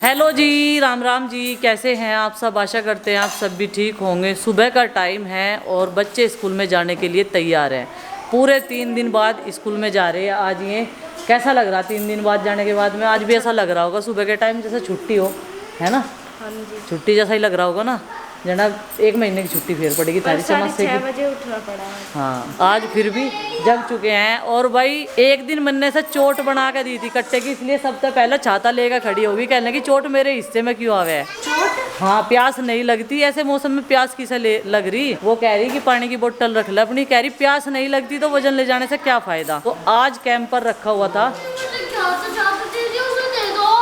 Hello जी, राम राम जी। कैसे हैं आप सब? आशा करते हैं आप सब भी ठीक होंगे। सुबह का टाइम है और बच्चे स्कूल में जाने के लिए तैयार हैं। पूरे 3 दिन बाद स्कूल में जा रहे हैं। आज ये कैसा लग रहा? 3 दिन बाद जाने के बाद में आज भी ऐसा लग रहा होगा सुबह के टाइम जैसे छुट्टी हो, है ना? हाँ जी। छुट्टी जैसा ही लग रहा होगा ना, जना 1 महीने की छुट्टी फिर पड़ेगी तारी समाज से। 6 बजे उठना पड़ा है। हाँ, आज फिर भी जग चुके हैं। और भाई एक दिन मन्ने से चोट बना के दी थी कट्टे की, इसलिए सबसे पहले छाता लेकर खड़ी होगी, कहने की चोट मेरे हिस्से में क्यों आ गया है। चोट? हाँ, प्यास नहीं लगती ऐसे मौसम में। प्यास किसे लग रही? वो कह रही कि पानी की बोतल रख ले अपनी। कह रही प्यास नहीं लगती तो वजन ले जाने से क्या फायदा। तो आज कैंप पर रखा हुआ था।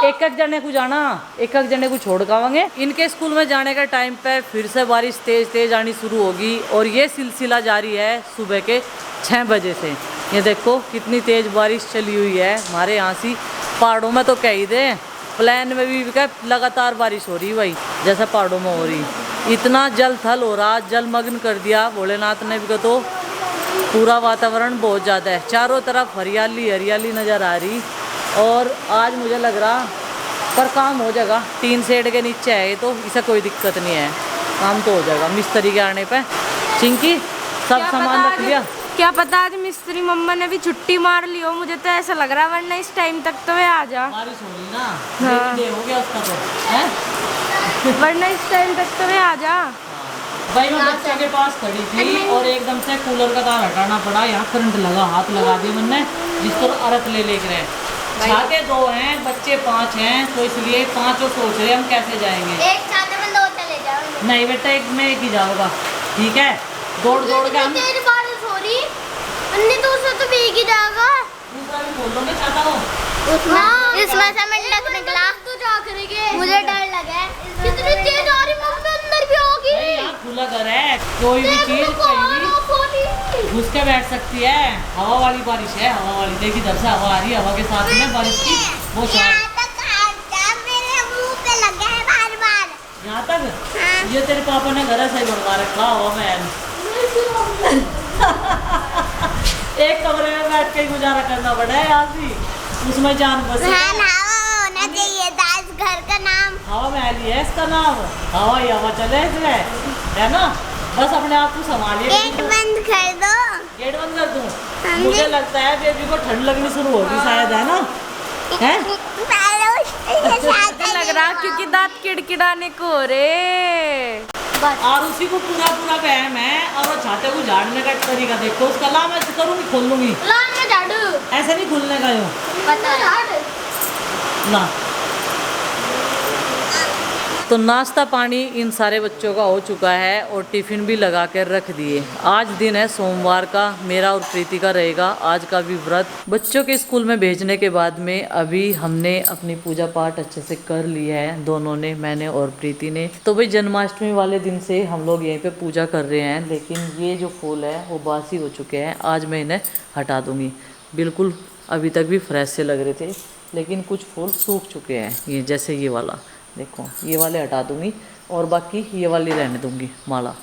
एक एक जने को जाना, एक एक जने को छोड़ कावांगे। इनके स्कूल में जाने का टाइम पे फिर से बारिश तेज तेज आनी शुरू होगी और ये सिलसिला जारी है सुबह के 6 बजे से। ये देखो कितनी तेज बारिश चली हुई है हमारे यहाँ से। पहाड़ों में तो कह ही दे, प्लान में भी लगातार बारिश हो रही भाई, जैसे पहाड़ों में हो रही। इतना जल थल हो रहा, जलमग्न कर दिया भोलेनाथ ने भी। तो पूरा वातावरण बहुत ज़्यादा है, चारों तरफ हरियाली हरियाली नज़र आ रही। और आज मुझे लग रहा पर काम हो जाएगा। 3 शेड के नीचे है तो इसे कोई दिक्कत नहीं है, काम तो हो जाएगा मिस्त्री के आने पे। चिंकी सब सामान रख लिया? क्या पता आज मिस्त्री मम्मा ने भी छुट्टी मार ली हो, मुझे तो ऐसा लग रहा, वरना इस टाइम तक तो वे आ जा। बारिश हो रही ना। हाँ। हो गया उसका तो है। वरना इस टाइम तक तो वे आ जा। भाई मैं बच्चे के पास खड़ी थी और एकदम से कूलर का तार हटाना पड़ा। यहाँ करंट लगा, हाथ लगा दिया मैंने, जिसको अरत ले रहे हैं। छाते 2 हैं, बच्चे 5 हैं, तो इसलिए 5 सोच रहे हम कैसे जाएंगे। एक छाते में 2 चले जाओ। नहीं बेटा, एक में एक ही जाऊंगा, ठीक है? दौड़ दौड़ के हम तेरी बारिश हो रही, अन्य तो उससे तो भीग ही जाएगा। दूसरा भी खोल लोगे छाता हो। इसमें से मिंडक निकला तो जा करेंगे। मुझे डर लगा है, कितनी तेज आ रही, मम्मी अंदर भी होगी। यहाँ खुला घर है, कोई भी चीज कहीं भी घुस के बैठ सकती है। हवा वाली बारिश है, हवा वाली। देखिए इधर से हवा आ रही है, हवा के साथ में बारिश की वो मेरे मुंह पे लगा है बार-बार। यहाँ तक ये तेरे पापा ने घर से बनवा रखा हवा में। एक कमरे में बैठ के गुजारा करना पड़ा है आज भी, उसमें जान बसे। होना चाहिए था इस घर का नाम। हवा महली है इसका नाम, हवा ही हवा चले इसमें, है ना? बस अपने आप को संभालिए। गेट बंद कर दो। गेट बंद कर दूं? मुझे लगता है बेबी को ठंड लगनी शुरू होगी शायद, है ना? हैं? मुझे लग रहा क्योंकि दांत किड़किड़ाने को हो रे। और उसी को पूरा पूरा वहम है। और वो छाते को झाड़ने का तरीका देखो उसका। ला मैं करूँगी, खोल लूँगी। झाड़ू ऐसे नहीं खुलने का यूँ ना। तो नाश्ता पानी इन सारे बच्चों का हो चुका है और टिफ़िन भी लगा कर रख दिए। आज दिन है सोमवार का, मेरा और प्रीति का रहेगा आज का भी व्रत। बच्चों के स्कूल में भेजने के बाद में अभी हमने अपनी पूजा पाठ अच्छे से कर लिया है, दोनों ने, मैंने और प्रीति ने। तो भाई जन्माष्टमी वाले दिन से हम लोग यहीं पे पूजा कर रहे हैं, लेकिन ये जो फूल है वो बासी हो चुके हैं। आज मैं इन्हें हटा दूँगी। बिल्कुल अभी तक भी फ्रेश से लग रहे थे, लेकिन कुछ फूल सूख चुके हैं। ये जैसे ये वाला देखो, ये वाले हटा दूंगी और बाकी ये वाली रहने दूंगी माला।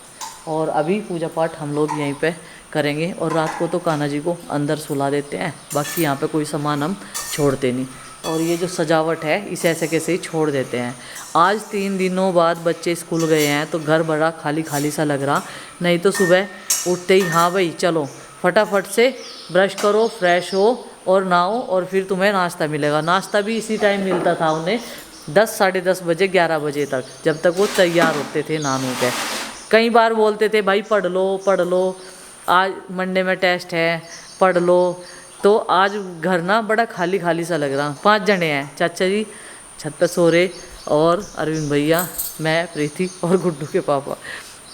और अभी पूजा पाठ हम लोग यहीं पे करेंगे और रात को तो कान्हा जी को अंदर सुला देते हैं। बाकी यहाँ पे कोई सामान हम छोड़ते नहीं। और ये जो सजावट है इसे ऐसे कैसे ही छोड़ देते हैं। आज 3 दिनों बाद बच्चे स्कूल गए हैं तो घर बड़ा खाली खाली सा लग रहा। नहीं तो सुबह उठते ही हाँ भाई चलो फटाफट से ब्रश करो, फ्रेश हो और नहाओ और फिर तुम्हें नाश्ता मिलेगा। नाश्ता भी इसी टाइम मिलता था उन्हें, 10 साढ़े 10 बजे 11 बजे तक, जब तक वो तैयार होते थे नानू के। कई बार बोलते थे भाई पढ़ लो, आज मंडे में टेस्ट है, पढ़ लो। तो आज घर ना बड़ा खाली खाली सा लग रहा। 5 जने हैं, चाचा जी छत पे सो रहे और अरविंद भैया, मैं, प्रीति और गुड्डू के पापा।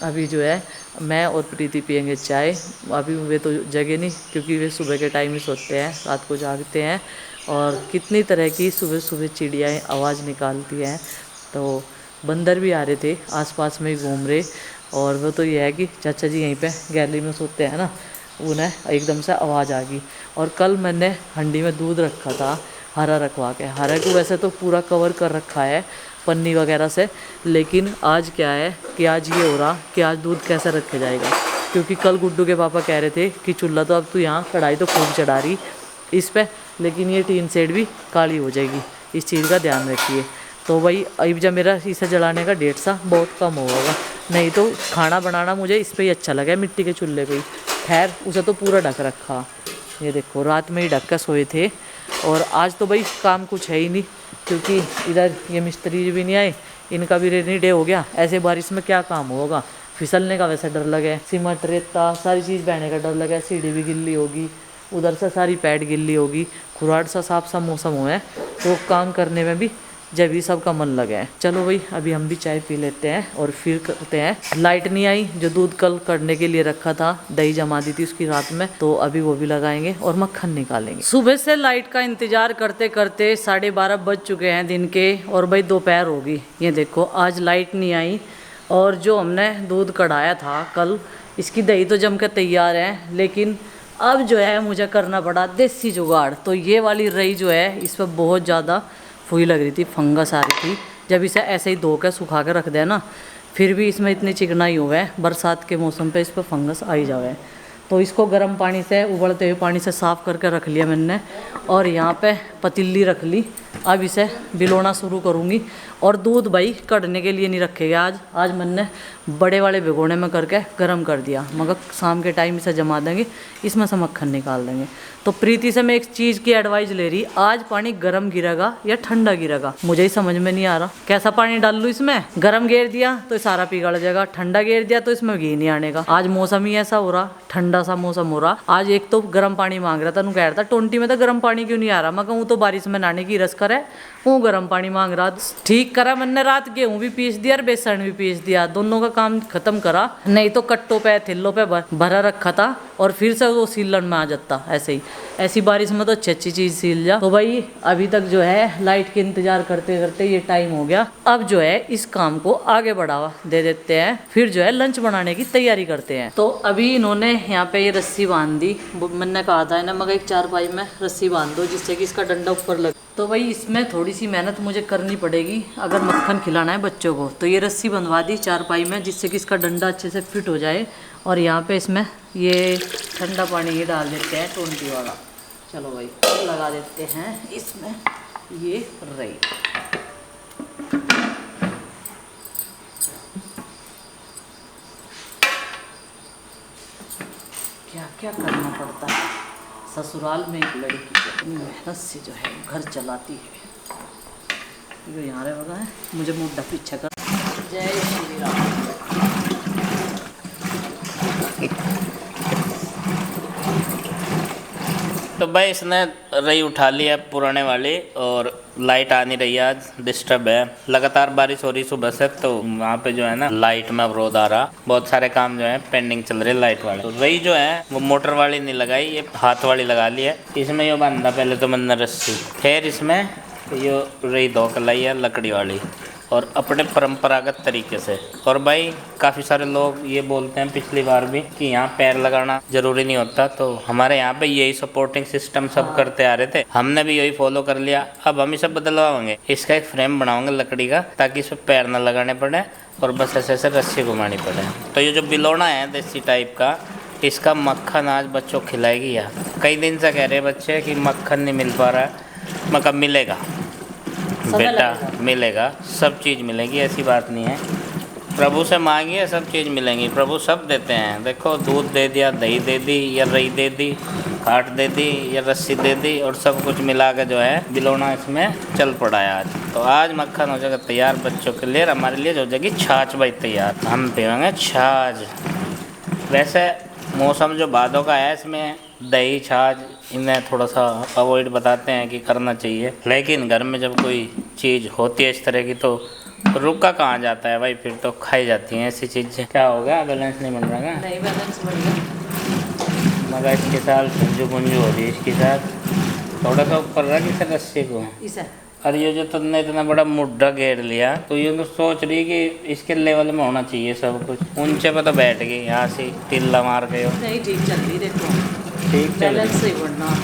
अभी जो है मैं और प्रीति पियेंगे चाय। अभी वे तो जगे नहीं क्योंकि वे सुबह के टाइम ही सोते हैं, रात को जागते हैं। और कितनी तरह की सुबह सुबह चिड़ियाएँ आवाज़ निकालती हैं। तो बंदर भी आ रहे थे, आसपास में ही घूम रहे। और वो तो ये है कि चाचा जी यहीं पे गैलरी में सोते हैं ना, उन्हें एकदम से आवाज़ आ गई। और कल मैंने हंडी में दूध रखा था हरा रखवा के। हरे को वैसे तो पूरा कवर कर रखा है पन्नी वगैरह से, लेकिन आज क्या है कि आज ये हो रहा कि आज दूध कैसे रखा जाएगा। क्योंकि कल गुड्डू के पापा कह रहे थे कि चूल्हा तो अब तू यहाँ कढ़ाई तो खूब चढ़ा रही इस पे, लेकिन ये टीन सेट भी काली हो जाएगी, इस चीज़ का ध्यान रखिए। तो भाई अभी जब मेरा इसे जलाने का डेट सा बहुत कम होगा, नहीं तो खाना बनाना मुझे इस पे ही अच्छा लगा, मिट्टी के चूल्हे पे ही। खैर उसे तो पूरा ढक रखा, ये देखो रात में ही ढक कर सोए थे। और आज तो भाई काम कुछ है ही नहीं, क्योंकि इधर ये मिस्त्री भी नहीं आए, इनका भी रेनी डे हो गया। ऐसे बारिश में क्या काम होगा, फिसलने का वैसे डर लगे, सीमेंट रेता सारी चीज़ बहने का डर लगे, सीढ़ी भी गिल्ली होगी, उधर से सारी पैड गिल्ली होगी, खुराट सा साफ सा मौसम हुआ है, तो काम करने में भी जब ही सबका मन लगे है। चलो भाई अभी हम भी चाय पी लेते हैं और फिर करते हैं। लाइट नहीं आई, जो दूध कल करने के लिए रखा था, दही जमा दी थी उसकी रात में, तो अभी वो भी लगाएंगे और मक्खन निकालेंगे। सुबह से लाइट का इंतजार करते करते 12:30 बज चुके हैं दिन के, और भाई दोपहर होगी। ये देखो आज लाइट नहीं आई, और जो हमने दूध कढ़ाया था कल, इसकी दही तो जम के तैयार है, लेकिन अब जो है मुझे करना पड़ा देसी जुगाड़। तो ये वाली रई जो है इस पर बहुत ज़्यादा फुई लग रही थी, फंगस आ रही थी। जब इसे ऐसे ही धो के सुखा के रख दे ना, फिर भी इसमें इतनी चिकनाई हुआ है, बरसात के मौसम पे इस पर फंगस आ ही जावे। तो इसको गर्म पानी से, उबलते हुए पानी से साफ़ करके रख लिया मैंने, और यहाँ पे पतीली रख ली। अब इसे बिलोना शुरू करूँगी। और दूध भाई कढ़ने के लिए नहीं रखेगा आज मैंने बड़े वाले भिगोने में करके गर्म कर दिया, मगर शाम के टाइम इसे जमा देंगे, इसमें से मक्खन निकाल देंगे। तो प्रीति से मैं एक चीज़ की एडवाइस ले रही, आज पानी गर्म गिरेगा या ठंडा गिरेगा, मुझे ही समझ में नहीं आ रहा कैसा पानी डाल लूँ इसमें। गर्म गेर दिया तो सारा पिघल जाएगा, ठंडा गेर दिया तो इसमें घी नहीं आने का। आज मौसम ही ऐसा हो रहा, ठंडा सा मौसम हो रहा। आज एक तो गर्म पानी मांग रहा था, कह रहा था टोंटी में तो गर्म पानी क्यों नहीं आ रहा। मैं कहूँ तो बारिश में नहाने की रस करे, वो गर्म पानी मांग रहा। ठीक करा मैंने, रात गेहूँ भी पीस दिया और बेसन भी पीस दिया, दोनों का काम खत्म करा। नहीं तो कट्टों पे थिल्लों पे भरा रखा था, और फिर से वो सीलन में आ जाता। ऐसे ही ऐसी बारिश में तो अच्छी चीज़ सील जा। तो भाई अभी तक जो है लाइट के इंतजार करते करते ये टाइम हो गया। अब जो है इस काम को आगे बढ़ावा दे देते हैं, फिर जो है लंच बनाने की तैयारी करते हैं। तो अभी इन्होंने यहाँ पे ये रस्सी बांध दी। मैंने कहा था इन्हें, मगर एक चारपाई में रस्सी बांध दो जिससे कि इसका डंडा ऊपर लगे। तो भाई इसमें थोड़ी सी मेहनत मुझे करनी पड़ेगी अगर मक्खन खिलाना है बच्चों को। तो ये रस्सी बंधवा दी चारपाई में, जिससे कि इसका डंडा अच्छे से फिट हो जाए। और यहाँ पे इसमें ये ठंडा पानी ये डाल देते हैं टोंटी वाला। चलो भाई लगा देते हैं इसमें ये रई। क्या क्या करना पड़ता है ससुराल में एक लड़की अपनी मेहनत से जो है घर चलाती है। जो यहाँ रहा है मुझे मुद्दा पीछे कर। जय श्री राम। तो भाई इसने रई उठा ली है पुराने वाली, और लाइट आ नहीं रही है, आज डिस्टर्ब है। लगातार बारिश हो रही सुबह से, तो वहाँ पे जो है ना लाइट में अवरोध आ रहा, बहुत सारे काम जो है पेंडिंग चल रहे लाइट वाले। तो रई जो है वो मोटर वाली नहीं लगाई, ये हाथ वाली लगा ली है। इसमें ये बांधा पहले तो मैंने रस्सी, फिर इसमें ये रई दो कलाई है लकड़ी वाली, और अपने परंपरागत तरीके से। और भाई काफ़ी सारे लोग ये बोलते हैं पिछली बार भी कि यहाँ पैर लगाना ज़रूरी नहीं होता, तो हमारे यहाँ पे यही सपोर्टिंग सिस्टम सब करते आ रहे थे, हमने भी यही फॉलो कर लिया। अब हम इसे बदलवाएंगे, इसका एक फ्रेम बनाओगे लकड़ी का, ताकि इस पर पैर ना लगाने पड़े और बस ऐसे ऐसे रस्सी घुमानी पड़े। तो ये जो बिलोना है देसी टाइप का, इसका मक्खन आज बच्चों को खिलाएगी। यार कई दिन से कह रहे बच्चे कि मक्खन नहीं मिल पा रहा है, मगर मिलेगा बेटा, मिलेगा, सब चीज़ मिलेगी, ऐसी बात नहीं है। प्रभु से मांगिए सब चीज़ मिलेंगी, प्रभु सब देते हैं। देखो दूध दे दिया, दही दे दी, या रई दे दी, काट दे दी, या रस्सी दे दी, और सब कुछ मिला के जो है बिलोना इसमें चल पड़ा है आज। तो आज मक्खन हो जाएगा तैयार बच्चों के लिए, हमारे लिए हो जाएगी छाछ भाई तैयार, हम पीएंगे छाछ। वैसे मौसम जो बादों का है, इसमें दही छाछ इन्हें थोड़ा सा अवॉइड बताते हैं कि करना चाहिए, लेकिन घर में जब कोई चीज़ होती है इस तरह की तो रुका कहाँ जाता है भाई, फिर तो खाई जाती हैं ऐसी चीज़ें। क्या होगा, बैलेंस नहीं बन रहा है? नहीं बैलेंस बढ़ गया, मगर इसके साथ पुंजू पुंजू हो रही है, इसके साथ थोड़ा सा ऊपर रख इसे रस्सी को। इसे अरे ये जो तुमने इतना बड़ा मुड्ढा घेर लिया, तो ये तो सोच रही कि इसके लेवल में होना चाहिए सब कुछ, ऊंचे पे तो बैठ गई, यहाँ से टिल्ला मार गए हो। नहीं ठीक चल रही, देखो ठीक चल रही, बैलेंस सही बढ़ना।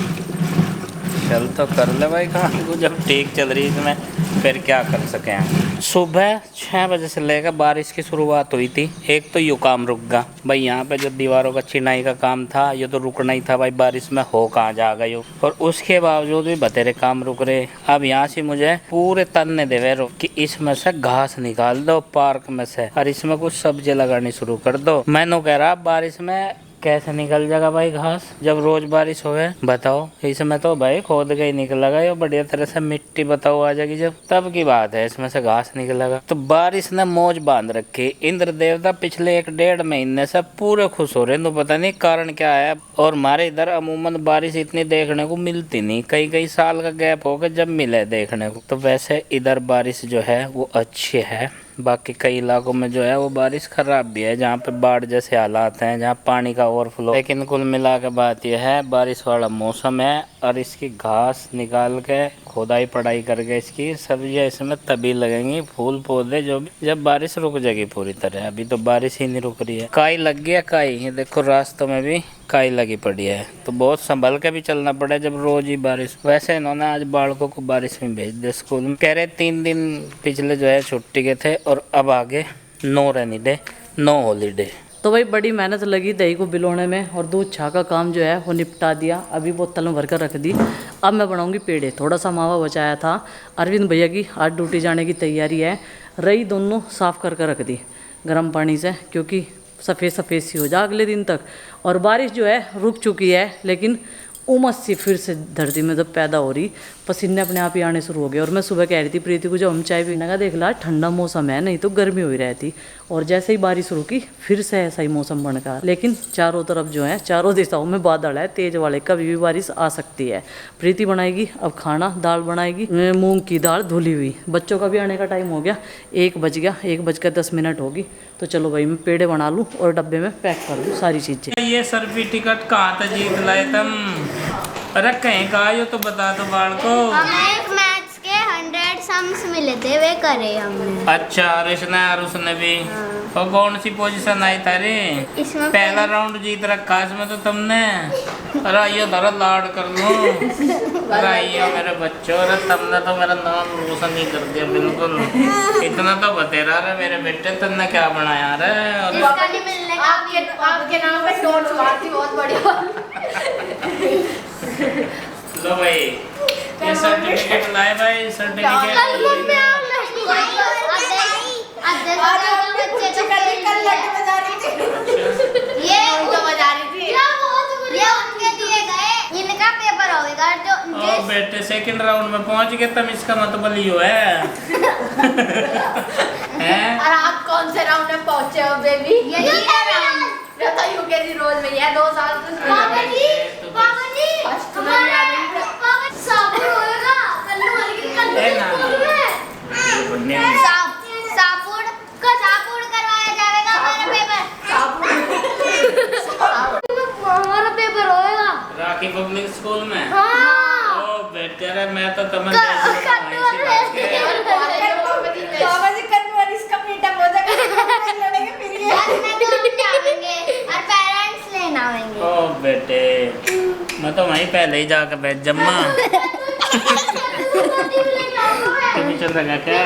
चल तो कर ले भाई काम को, जब ठीक चल रही इसमें फिर क्या कर सके हम। सुबह 6 बजे से लेकर बारिश की शुरुआत हुई थी। एक तो यूँ काम रुक गया भाई, यहाँ पे जो दीवारों का चिनाई का काम था ये तो रुकना ही था भाई, बारिश में हो कहाँ जा गई हो। और उसके बावजूद भी बतेरे काम रुक रहे। अब यहाँ से मुझे पूरे तन्ने दे रहे कि इसमें से घास निकाल दो पार्क में से और इसमें कुछ सब्जी लगानी शुरू कर दो। मैंने कह रहा बारिश में कैसे निकल जाएगा भाई घास, जब रोज बारिश होवे बताओ। इसमें तो भाई खोद के ही निकलेगा ये बढ़िया तरह से, मिट्टी बताओ आ जाएगी जब, तब की बात है इसमें से घास निकलेगा। तो बारिश ने मौज बांध रखी। इंद्र देवता पिछले 1-1.5 महीने से पूरे खुश हो रहे हैं, तो पता नहीं कारण क्या है। और हमारे इधर अमूमन बारिश इतनी देखने को मिलती नहीं, कई साल का गैप होकर जब मिले देखने को। तो वैसे इधर बारिश जो है वो अच्छी है। बाकी कई इलाकों में जो है वो बारिश खराब भी है, जहाँ पे बाढ़ जैसे हालात हैं, जहाँ पानी का ओवरफ्लो। लेकिन कुल मिला के बात यह है बारिश वाला मौसम है और इसकी घास निकाल के खोदाई पढ़ाई करके इसकी सब्जियाँ इसमें तभी लगेंगी, फूल पौधे जो भी, जब बारिश रुक जाएगी पूरी तरह। अभी तो बारिश ही नहीं रुक रही है। काई लग गया काई, ये देखो रास्तों में भी काई लगी पड़ी है, तो बहुत संभल के भी चलना पड़ा जब रोज ही बारिश। वैसे इन्होंने आज बालकों को बारिश में भेज दिया स्कूल में, कह रहे 3 दिन पिछले जो है छुट्टी के थे और अब आगे no rainy day, no holiday. तो भाई बड़ी मेहनत लगी दही को बिलोने में और दूध छा का काम जो है वो निपटा दिया। अभी बोतल में भर कर रख दी। अब मैं बनाऊंगी पेड़े। थोड़ा सा मावा बचाया था। अरविंद भैया की आज ड्यूटी जाने की तैयारी है। रही दोनों साफ़ कर रख दी गर्म पानी से, क्योंकि सफ़ेद सफ़ेद सी हो जा अगले दिन तक। और बारिश जो है रुक चुकी है, लेकिन उमस सी फिर से धरती में जब पैदा हो रही, पसीने अपने आप ही आने शुरू हो गए। और मैं सुबह कह रही थी प्रीति को जब हम चाय पीने का, देख ला ठंडा मौसम है, नहीं तो गर्मी हो ही रहती। और जैसे ही बारिश रुकी फिर से ऐसा ही मौसम बन गया। लेकिन चारों तरफ जो है, चारों दिशाओं में बादल है तेज वाले, कभी भी बारिश आ सकती है। प्रीति बनाएगी अब खाना, दाल बनाएगी मूंग की दाल धुली हुई। बच्चों का भी आने का टाइम हो गया, 1 बज गया, 1:10 होगी। तो चलो भाई मैं पेड़े बना लूँ और डब्बे में पैक कर दूँ सारी चीज़ें। ये सर्टिफिकेट कहाँ था जीत लाए तुम? अरे कहीं का आयो तो बता दो बाढ़ को। हमें एक मैथ्स के 100 सम्स मिले थे, वे करे हमने। अच्छा, और इसने और उसने भी। और कौन सी पोजीशन आई तारी? इसमें पहला राउंड जीत रखा इसमें तो तुमने। अरे आइयो धरा लाड कर लो। अरे आइयो मेरे बच्चों, अरे तुमने तो मेरा नाम रोशन ही कर दिया बिल्कुल। इतना तो बतेरा रहा मेरे बेटे, तुमने क्या बनाया रे? इसका नहीं मिलने का। आपके नाम पे नोट्स मारती बहुत बढ़िया। लो भाई ये सर्टिफिकेट लाए भाई, सर्टिफिकेट। इनका पेपर होगा जो बेटे सेकंड राउंड में पहुंच गए तुम, इसका मतलब लियो है। हैं? और आप कौन से राउंड में पहुंचे हो बेबी? ये तो यूकेजी रोज में है 2 साल से। पापा जी हमारा पापा सापुड़ होएगा कल्लू वाली की सापुड़ करवाया जाएगा हमारा पेपर होएगा राखी पब्लिक स्कूल में। हाँ। ओ बेटे रे, मैं तो तुम ओ बेटे, मैं तो वहीं पहले ही जाकर बैठ जम्मा। तुम्हें चल रहा क्या?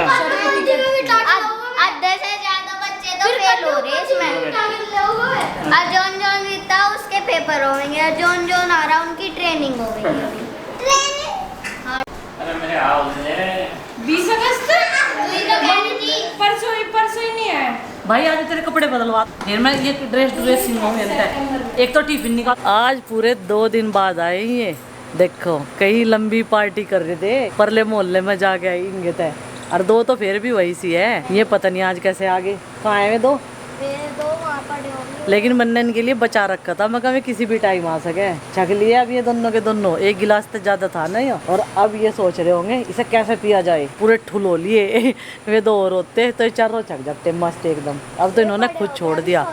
आधे से ज्यादा बच्चे तो फेल हो रहे इसमें। और जॉन जीता उसके पेपर होंगे, और जॉन आ रहा उनकी ट्रेनिंग होगी। अरे मेरे हाउस है 20 अगस्त परसों ही नहीं है भाई। आज तेरे कपड़े बदलवा, फिर मैं ये ड्रेस सिलवाऊँ। एक तो टिफिन निकाल। आज पूरे 2 दिन बाद आए ये, देखो कहीं लंबी पार्टी कर रहे थे, परले मोहल्ले में जाके आएंगे थे। और 2 तो फिर भी वही सी है। ये पता नहीं आज कैसे आगे कहाँ आए 2। लेकिन मैंने इनके लिए बचा रखा था, मैं कभी किसी भी टाइम आ सके। छक लिए अब ये दोनों के दोनों, 1 गिलास तो ज्यादा था नहीं। और अब ये सोच रहे होंगे इसे कैसे पिया जाए, पूरे ठुल हो लिए। वे 2 और होते तो 4 छक जाते मस्त एकदम। अब तो इन्होंने खुद छोड़ दिया।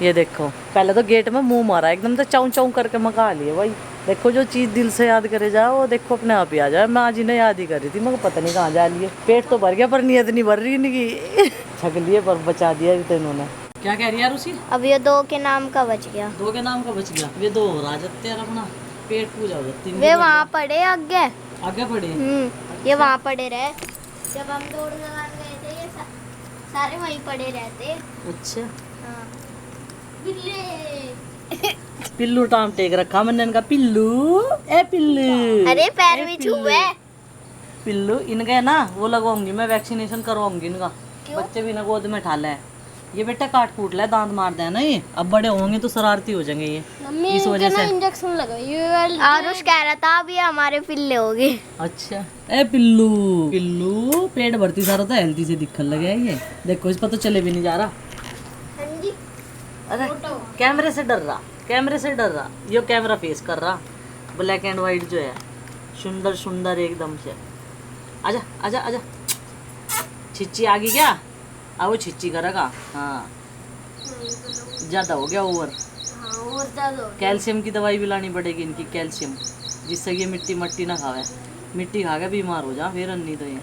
ये देखो पहले तो गेट में मुंह मारा एकदम, तो चाऊ चाऊ करके मका लिए भाई। देखो जो चीज़ दिल से याद करे जाओ वो देखो अपने आप ही आ जाए। मैं आज इन्हें याद ही कर रही थी, मगर पता नहीं कहाँ जा लिए। पेट तो भर गया पर नीयत नहीं भर रही इनकी। छक लिए पर बचा दिया भी तो इन्होंने। क्या कह रही है रुचि? अब ये 2 के नाम का बच गया। 2 के नाम का बच गया। वे 2 हो रहा जाते यार, अपना पेट पूजा हो जाती। वे वहाँ पड़े आगे आगे पड़े। ये वहाँ पड़े रहे। जब हम दौड़ लगाने गए थे ये सारे वहीं पड़े रहते। अच्छा, हाँ। बिल्ले। पिल्लू टाम टेक रखा मैंने इनका, पिल्लू ए पिल्लू, अरे पैर ए भी पिल्लू। छुए। पिल्लू इनका है ना वो लगवाऊंगी मैं, वैक्सीनेशन करवाऊंगी इनका। क्यों? बच्चे भी ना गोद में ठा ले, ये बेटा काट कूट ले, दांत मार दे ना, ये अब बड़े होंगे तो शरारती हो जाएंगे ये, इस वजह से। इंजेक्शन लगाइए। आरुष कह रहा था अभी हमारे पिल्ले हो गए। अच्छा ए पिल्लू, पिल्लू पेट भरती सारा तो हेल्थी से दिखने लगे है ये, देखो इस पर तो चले भी नहीं जा रहा। हाँ जी। अरे कैमरे से डर रहा, कैमरे से डर रहा, यो कैमरा फेस कर रहा, ब्लैक एंड वाइट जो है, सुंदर सुंदर एकदम से। आजा आजा आजा, छिच्ची आ गई क्या? अब वो छिच्ची करेगा। हाँ ज़्यादा हो गया ओवर, हाँ और ज्यादा हो गया। कैल्शियम की दवाई भी लानी पड़ेगी इनकी, कैल्शियम, जिससे ये मिट्टी मट्टी ना खावे, मिट्टी खा के बीमार हो जा फिर, नहीं तो ये